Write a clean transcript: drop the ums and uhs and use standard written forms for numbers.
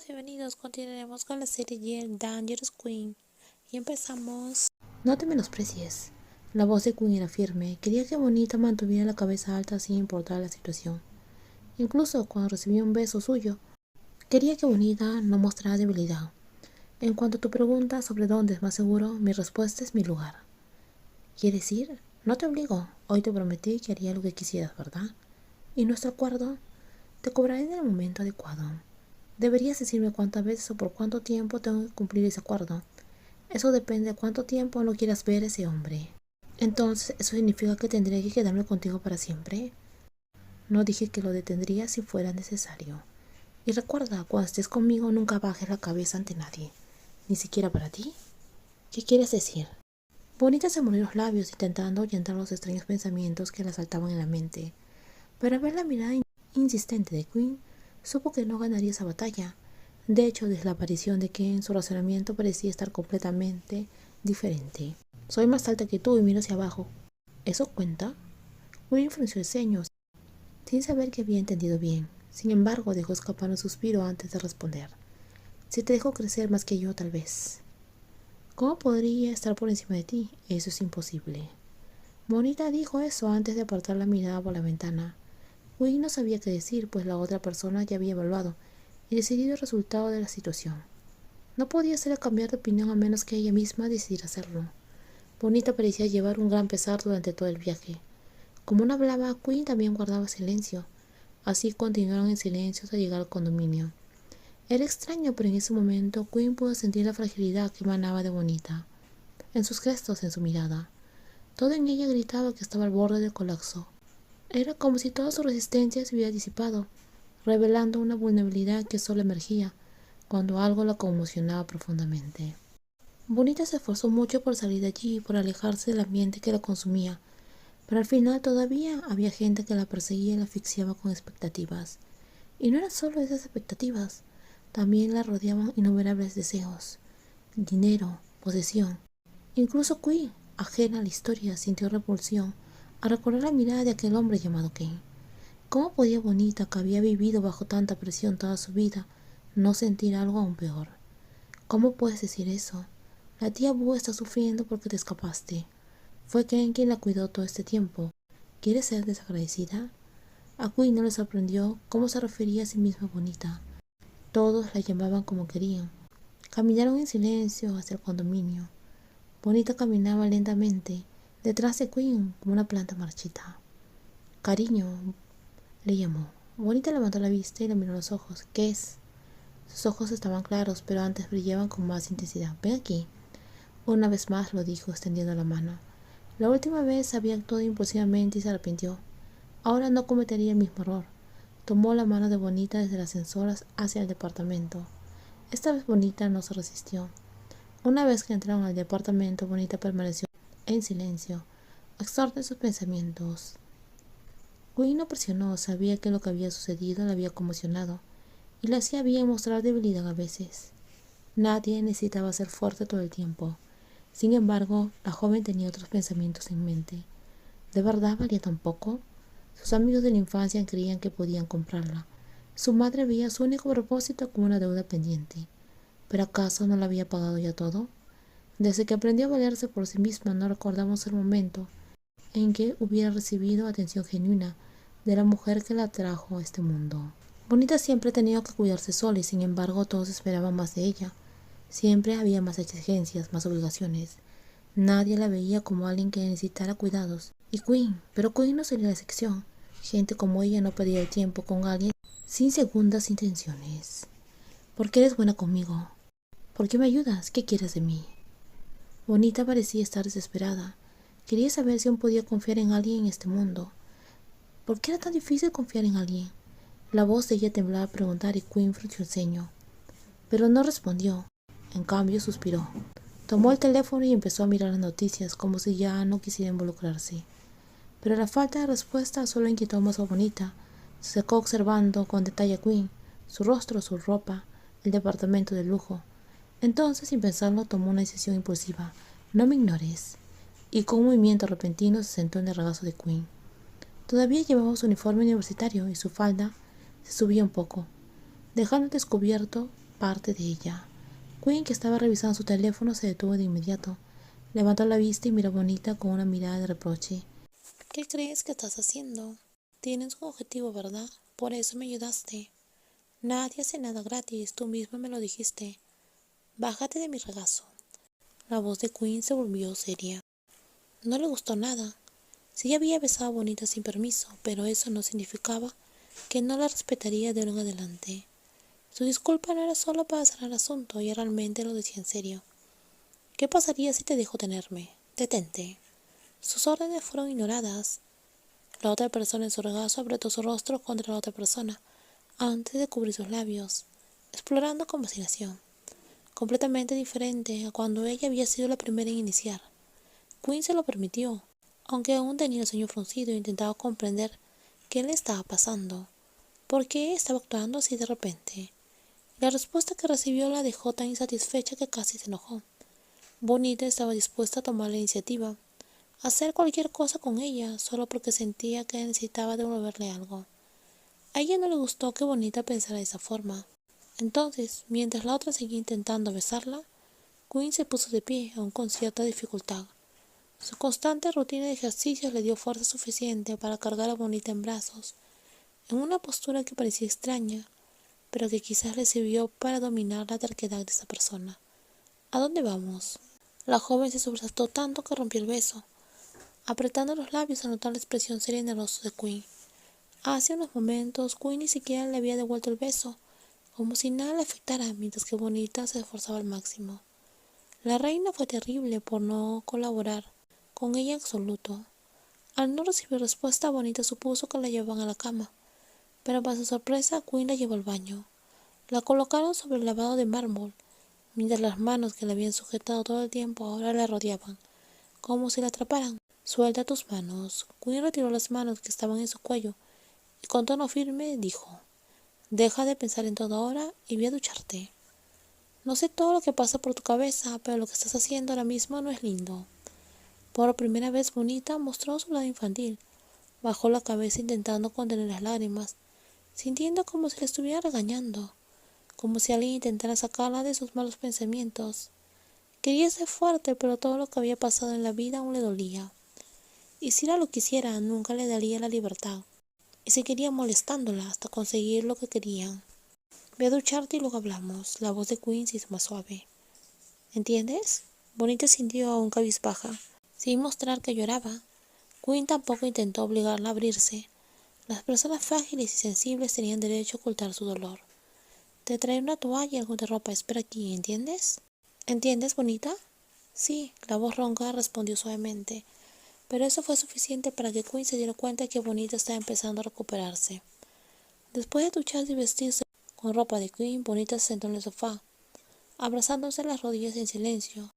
todos bienvenidos. Continuaremos con la serie The Dangerous Queen. Y empezamos. No te menosprecies. La voz de Queen era firme. Quería que Bonita mantuviera la cabeza alta sin importar la situación. Incluso cuando recibió un beso suyo, quería que Bonita no mostrara debilidad. En cuanto a tu pregunta sobre dónde es más seguro, mi respuesta es mi lugar. ¿Quieres ir? No te obligo. Hoy te prometí que haría lo que quisieras, ¿verdad? ¿Y nuestro acuerdo? Te cobraré en el momento adecuado. Deberías decirme cuántas veces o por cuánto tiempo tengo que cumplir ese acuerdo. Eso depende de cuánto tiempo no quieras ver a ese hombre. Entonces, ¿eso significa que tendré que quedarme contigo para siempre? No dije que lo detendría si fuera necesario. Y recuerda, cuando estés conmigo nunca bajes la cabeza ante nadie, ni siquiera para ti. ¿Qué quieres decir? Bonita se mordió los labios intentando ahuyentar los extraños pensamientos que le asaltaban en la mente, pero al ver la mirada insistente de Queen, supo que no ganaría esa batalla. De hecho, desde la aparición de Ken, su razonamiento parecía estar completamente diferente. Soy más alta que tú y miro hacia abajo. ¿Eso cuenta? Queen frunció el ceño, sin saber que había entendido bien. Sin embargo, dejó escapar un suspiro antes de responder. Si te dejo crecer más que yo, tal vez. ¿Cómo podría estar por encima de ti? Eso es imposible. Bonita dijo eso antes de apartar la mirada por la ventana. Queen no sabía qué decir, pues la otra persona ya había evaluado y decidido el resultado de la situación. No podía hacerle cambiar de opinión a menos que ella misma decidiera hacerlo. Bonita parecía llevar un gran pesar durante todo el viaje. Como no hablaba, Queen también guardaba silencio. Así continuaron en silencio hasta llegar al condominio. Era extraño, pero en ese momento Queen pudo sentir la fragilidad que emanaba de Bonita. En sus gestos, en su mirada. Todo en ella gritaba que estaba al borde del colapso. Era como si toda su resistencia se hubiera disipado, revelando una vulnerabilidad que solo emergía cuando algo la conmocionaba profundamente. Bonita se esforzó mucho por salir de allí y por alejarse del ambiente que la consumía, pero al final todavía había gente que la perseguía y la asfixiaba con expectativas. Y no eran solo esas expectativas, también la rodeaban innumerables deseos, dinero, posesión. Incluso Queen, ajena a la historia, sintió repulsión al recordar la mirada de aquel hombre llamado Ken. ¿Cómo podía Bonita, que había vivido bajo tanta presión toda su vida, no sentir algo aún peor? ¿Cómo puedes decir eso? La tía Boo está sufriendo porque te escapaste. Fue Ken quien la cuidó todo este tiempo. ¿Quieres ser desagradecida? A Queen no le sorprendió cómo se refería a sí misma Bonita. Todos la llamaban como querían. Caminaron en silencio hacia el condominio. Bonita caminaba lentamente, detrás de Queen como una planta marchita. Cariño, le llamó. Bonita levantó la vista y le miró los ojos. ¿Qué es? Sus ojos estaban claros, pero antes brillaban con más intensidad. Ven aquí. Una vez más lo dijo, extendiendo la mano. La última vez había actuado impulsivamente y se arrepintió. Ahora no cometería el mismo error. Tomó la mano de Bonita desde el ascensor hacia el departamento. Esta vez Bonita no se resistió. Una vez que entraron al departamento, Bonita permaneció en silencio, absorta en sus pensamientos. Queen no presionó, sabía que lo que había sucedido la había conmocionado y le hacía bien mostrar debilidad a veces. Nadie necesitaba ser fuerte todo el tiempo. Sin embargo, la joven tenía otros pensamientos en mente. ¿De verdad valía tan poco? Sus amigos de la infancia creían que podían comprarla. Su madre veía su único propósito como una deuda pendiente. ¿Pero acaso no la había pagado ya todo? Desde que aprendió a valerse por sí misma, no recordamos el momento en que hubiera recibido atención genuina de la mujer que la trajo a este mundo. Bonita siempre ha tenido que cuidarse sola y sin embargo todos esperaban más de ella. Siempre había más exigencias, más obligaciones. Nadie la veía como alguien que necesitara cuidados. Y pero Queen no sería la excepción. Gente como ella no perdía el tiempo con alguien sin segundas intenciones. ¿Por qué eres buena conmigo? ¿Por qué me ayudas? ¿Qué quieres de mí? Bonita parecía estar desesperada. Quería saber si aún podía confiar en alguien en este mundo. ¿Por qué era tan difícil confiar en alguien? La voz de ella temblaba al preguntar y Queen frunció el ceño. Pero no respondió. En cambio, suspiró. Tomó el teléfono y empezó a mirar las noticias como si ya no quisiera involucrarse. Pero la falta de respuesta solo inquietó más a Bonita. Se secó observando con detalle a Queen, su rostro, su ropa, el departamento de lujo. Entonces, sin pensarlo, tomó una decisión impulsiva. No me ignores. Y con un movimiento repentino se sentó en el regazo de Queen. Todavía llevaba su uniforme universitario y su falda se subía un poco, dejando descubierto parte de ella. Quinn, que estaba revisando su teléfono, se detuvo de inmediato. Levantó la vista y miró a Bonita con una mirada de reproche. ¿Qué crees que estás haciendo? Tienes un objetivo, ¿verdad? Por eso me ayudaste. Nadie hace nada gratis, tú misma me lo dijiste. Bájate de mi regazo. La voz de Quinn se volvió seria. No le gustó nada. Sí había besado a Bonita sin permiso, pero eso no significaba que no la respetaría de ahora en adelante. Su disculpa no era solo para cerrar el asunto, ella realmente lo decía en serio. ¿Qué pasaría si te dejo tenerme? Detente. Sus órdenes fueron ignoradas. La otra persona en su regazo apretó su rostro contra la otra persona, antes de cubrir sus labios, explorando con vacilación, completamente diferente a cuando ella había sido la primera en iniciar. Quinn se lo permitió, aunque aún tenía el ceño fruncido e intentaba comprender qué le estaba pasando, por qué estaba actuando así de repente. La respuesta que recibió la dejó tan insatisfecha que casi se enojó. Bonita estaba dispuesta a tomar la iniciativa, a hacer cualquier cosa con ella, solo porque sentía que necesitaba devolverle algo. A ella no le gustó que Bonita pensara de esa forma. Entonces, mientras la otra seguía intentando besarla, Quinn se puso de pie, aún con cierta dificultad. Su constante rutina de ejercicios le dio fuerza suficiente para cargar a Bonita en brazos, en una postura que parecía extraña, pero que quizás le sirvió para dominar la terquedad de esa persona. ¿A dónde vamos? La joven se sobresaltó tanto que rompió el beso, apretando los labios al notar la expresión seria en el rostro de Quinn. Hace unos momentos, Quinn ni siquiera le había devuelto el beso, como si nada le afectara, mientras que Bonita se esforzaba al máximo. La reina fue terrible por no colaborar con ella en absoluto. Al no recibir respuesta, Bonita supuso que la llevaban a la cama, pero para su sorpresa, Quinn la llevó al baño. La colocaron sobre el lavado de mármol, mientras las manos que la habían sujetado todo el tiempo ahora la rodeaban, como si la atraparan. Suelta tus manos. Quinn retiró las manos que estaban en su cuello y con tono firme dijo: deja de pensar en todo ahora y ve a ducharte. No sé todo lo que pasa por tu cabeza, pero lo que estás haciendo ahora mismo no es lindo. Por primera vez Bonita mostró su lado infantil. Bajó la cabeza intentando contener las lágrimas, sintiendo como si la estuviera regañando, como si alguien intentara sacarla de sus malos pensamientos. Quería ser fuerte, pero todo lo que había pasado en la vida aún le dolía. Y si ella lo quisiera, nunca le daría la libertad. Y seguiría molestándola hasta conseguir lo que querían. Ve a ducharte y luego hablamos. La voz de Quinn se hizo más suave. ¿Entiendes? Bonita sintió aún cabizbaja, sin mostrar que lloraba. Quinn tampoco intentó obligarla a abrirse. Las personas frágiles y sensibles tenían derecho a ocultar su dolor. Te traeré una toalla y algo de ropa. Espera aquí, ¿entiendes? ¿Entiendes, Bonita? Sí, la voz ronca respondió suavemente, pero eso fue suficiente para que Quinn se diera cuenta de que Bonita estaba empezando a recuperarse. Después de ducharse y vestirse con ropa de Quinn, Bonita se sentó en el sofá, abrazándose las rodillas en silencio.